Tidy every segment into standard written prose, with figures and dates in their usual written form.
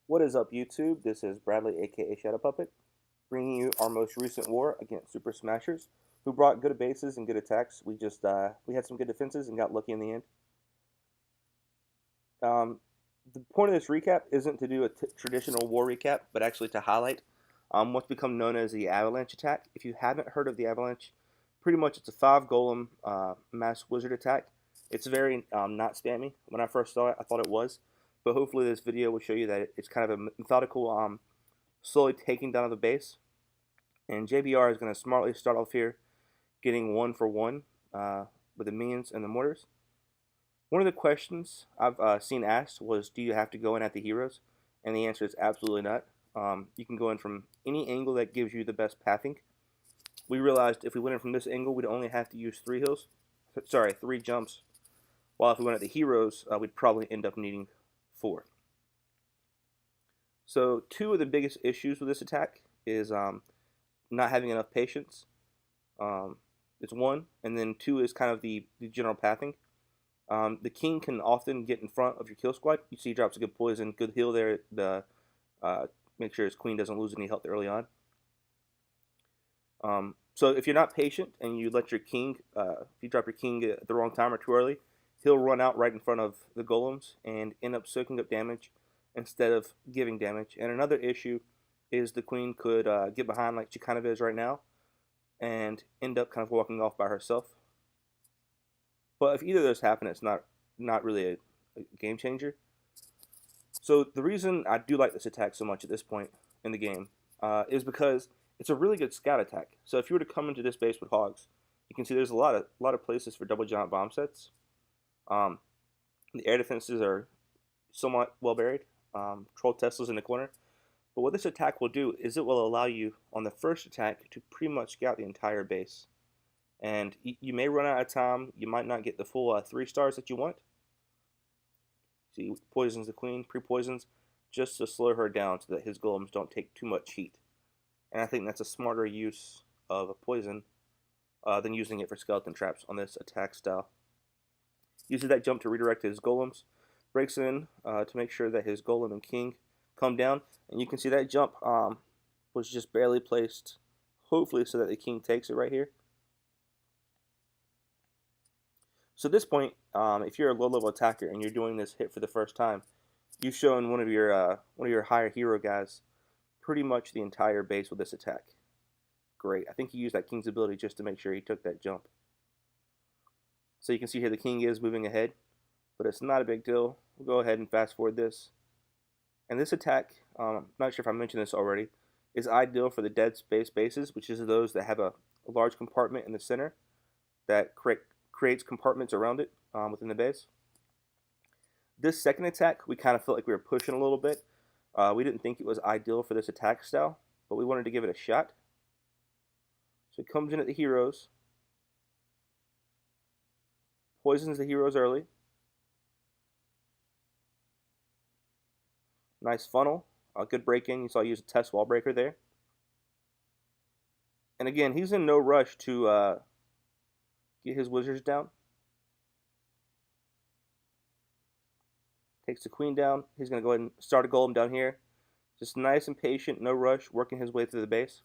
What is up, YouTube? This is Bradley, aka Shadow Puppet, bringing you our most recent war against Super Smashers, who brought good bases and good attacks. We had some good defenses and got lucky in the end. Um, the point of this recap isn't to do a traditional war recap, but actually to highlight what's become known as the avalanche attack. If you haven't heard of the avalanche, pretty much it's a 5 golem mass wizard attack. It's very not spammy. When I first saw it, I thought it was, but hopefully this video will show you that it's kind of a methodical, slowly taking down of the base. And JBR is going to smartly start off here, getting 1 for 1 with the minions and the mortars. One of the questions I've seen asked was, do you have to go in at the heroes? And the answer is absolutely not. You can go in from any angle that gives you the best pathing. We realized if we went in from this angle, we'd only have to use 3 jumps. While if we went at the heroes, we'd probably end up needing 4. So 2 of the biggest issues with this attack is not having enough patience. It's 1, and then 2 is kind of the general pathing. The king can often get in front of your kill squad. You see he drops a good poison, good heal there. Make sure his queen doesn't lose any health early on. So if you're not patient and you let your king, if you drop your king at the wrong time or too early, he'll run out right in front of the golems and end up soaking up damage instead of giving damage. And another issue is the queen could get behind like she kind of is right now and end up kind of walking off by herself. But if either of those happen, it's not really a game changer. So the reason I do like this attack so much at this point in the game is because it's a really good scout attack. So if you were to come into this base with hogs, you can see there's a lot of places for double giant bomb sets. The air defenses are somewhat well buried. Troll Tesla's in the corner. But what this attack will do is it will allow you on the first attack to pretty much scout the entire base. And you may run out of time. You might not get the full 3 stars that you want. See, poisons the queen, pre-poisons, just to slow her down so that his golems don't take too much heat. And I think that's a smarter use of a poison than using it for skeleton traps on this attack style. Uses that jump to redirect his golems, breaks in to make sure that his golem and king come down. And you can see that jump was just barely placed, hopefully so that the king takes it right here. So at this point, if you're a low-level attacker and you're doing this hit for the first time, you've shown one of your higher hero guys pretty much the entire base with this attack. Great. I think he used that king's ability just to make sure he took that jump. So you can see here the king is moving ahead, but it's not a big deal. We'll go ahead and fast forward this. And this attack, I'm not sure if I mentioned this already, is ideal for the dead space bases, which is those that have a large compartment in the center that creates compartments around it within the base. This second attack, we kind of felt like we were pushing a little bit. We didn't think it was ideal for this attack style, but we wanted to give it a shot. So it comes in at the heroes, poisons the heroes early. Nice funnel, a good break-in. You saw I use a test wall breaker there. And again, he's in no rush to get his wizards down. Takes the queen down. He's going to go ahead and start a golem down here. Just nice and patient, no rush, working his way through the base.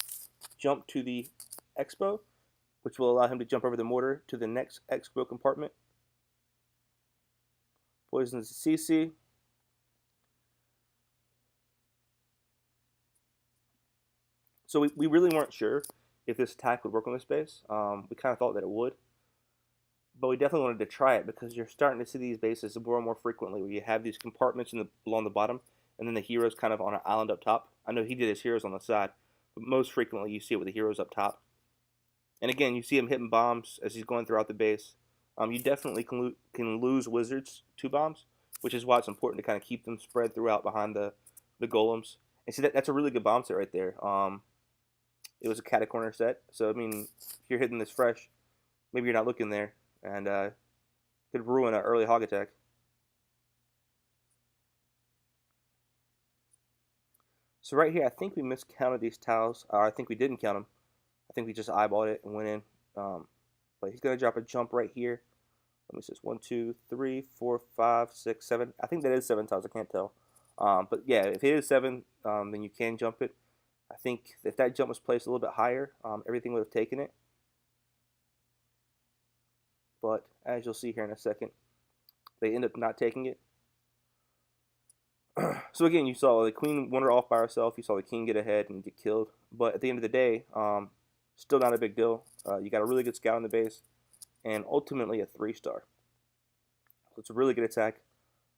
Jump to the expo, which will allow him to jump over the mortar to the next expo compartment. Poisons the CC. So we really weren't sure if this attack would work on this base. We kind of thought that it would. But we definitely wanted to try it because you're starting to see these bases more and more frequently where you have these compartments along the bottom and then the heroes kind of on an island up top. I know he did his heroes on the side, but most frequently you see it with the heroes up top. And again, you see him hitting bombs as he's going throughout the base. You definitely can lose wizards to bombs, which is why it's important to kind of keep them spread throughout behind the golems. And see, that's a really good bomb set right there. It was a catacorner set, so I mean, if you're hitting this fresh, maybe you're not looking there, and could ruin an early hog attack. So right here, I think we miscounted these tiles, or I think we didn't count them. I think we just eyeballed it and went in. But he's going to drop a jump right here. Let me see, 1, 2, 3, 4, 5, 6, 7. I think that is 7 tiles. I can't tell. But yeah, if it is 7, then you can jump it. I think if that jump was placed a little bit higher, everything would have taken it. But as you'll see here in a second, they end up not taking it. So again, you saw the queen wander off by herself. You saw the king get ahead and get killed. But at the end of the day, still not a big deal. You got a really good scout on the base, and ultimately a 3-star. So it's a really good attack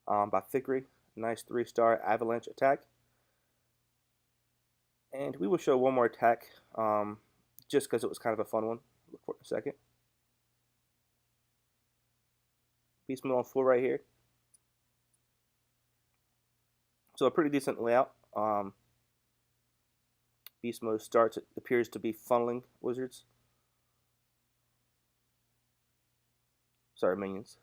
by Fikri. Nice 3-star avalanche attack. And we will show one more attack just because it was kind of a fun one. Look for it in a second. Beast mode on full right here. So a pretty decent layout. Beast mode starts, it appears to be funneling wizards. Sorry, minions.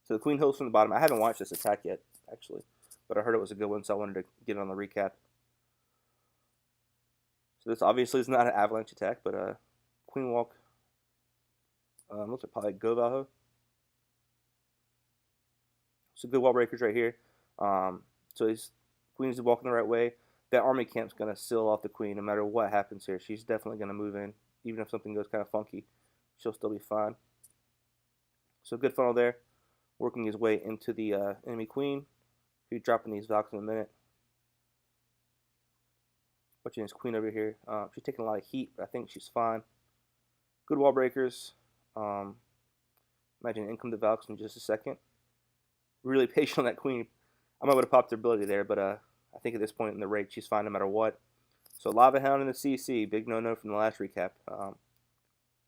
So the queen hills from the bottom. I haven't watched this attack yet, actually, but I heard it was a good one, so I wanted to get it on the recap. So this obviously is not an avalanche attack, but queen walk. Looks like probably go Valho. So good wall breakers right here. So his queen is walking the right way. That army camp's going to seal off the queen no matter what happens here. She's definitely going to move in. Even if something goes kind of funky, she'll still be fine. So good funnel there. Working his way into the enemy queen. He'll be dropping these Valks in a minute. Watching his queen over here. She's taking a lot of heat, but I think she's fine. Good wall breakers. Imagine income the Valks in just a second. Really patient on that queen. I might would have popped her ability there, but I think at this point in the raid, she's fine no matter what. So Lava Hound in the CC, big no-no from the last recap.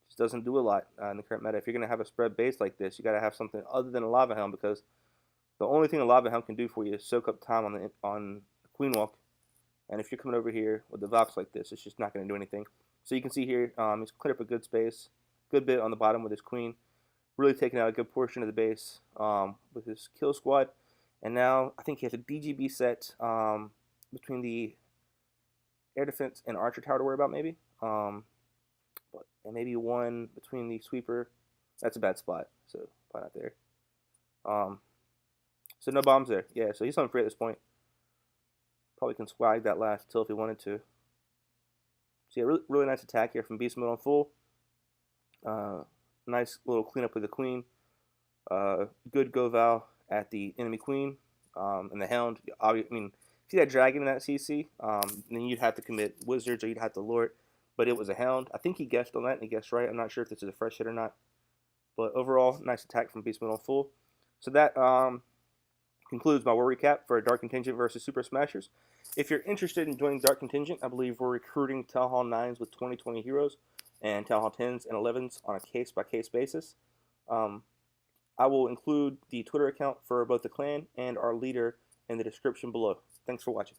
Just doesn't do a lot in the current meta. If you're going to have a spread base like this, you got to have something other than a Lava Hound, because the only thing a Lava Hound can do for you is soak up time on the Queen Walk. And if you're coming over here with the Valks like this, it's just not going to do anything. So you can see here, he's cleared up a good space, good bit on the bottom with his queen. Really taking out a good portion of the base with his kill squad. And now I think he has a DGB set between the air defense and archer tower to worry about, maybe. And maybe one between the sweeper. That's a bad spot, so probably not there. So no bombs there. Yeah, so he's on free at this point. Probably can swag that last kill if he wanted to. So yeah, really nice attack here from Beast Mode on full. Nice little cleanup with the queen. Good go Val at the enemy queen. And the hound, I mean, see that dragon in that CC? Then you'd have to commit wizards or you'd have to lure it. But it was a hound. I think he guessed on that and he guessed right. I'm not sure if this is a fresh hit or not. But overall, nice attack from Beast Mode on full. So that concludes my war recap for Dark Contingent versus Super Smashers. If you're interested in joining Dark Contingent, I believe we're recruiting Town Hall 9s with 2020 heroes and Town Hall 10s and 11s on a case-by-case basis. I will include the Twitter account for both the clan and our leader in the description below. Thanks for watching.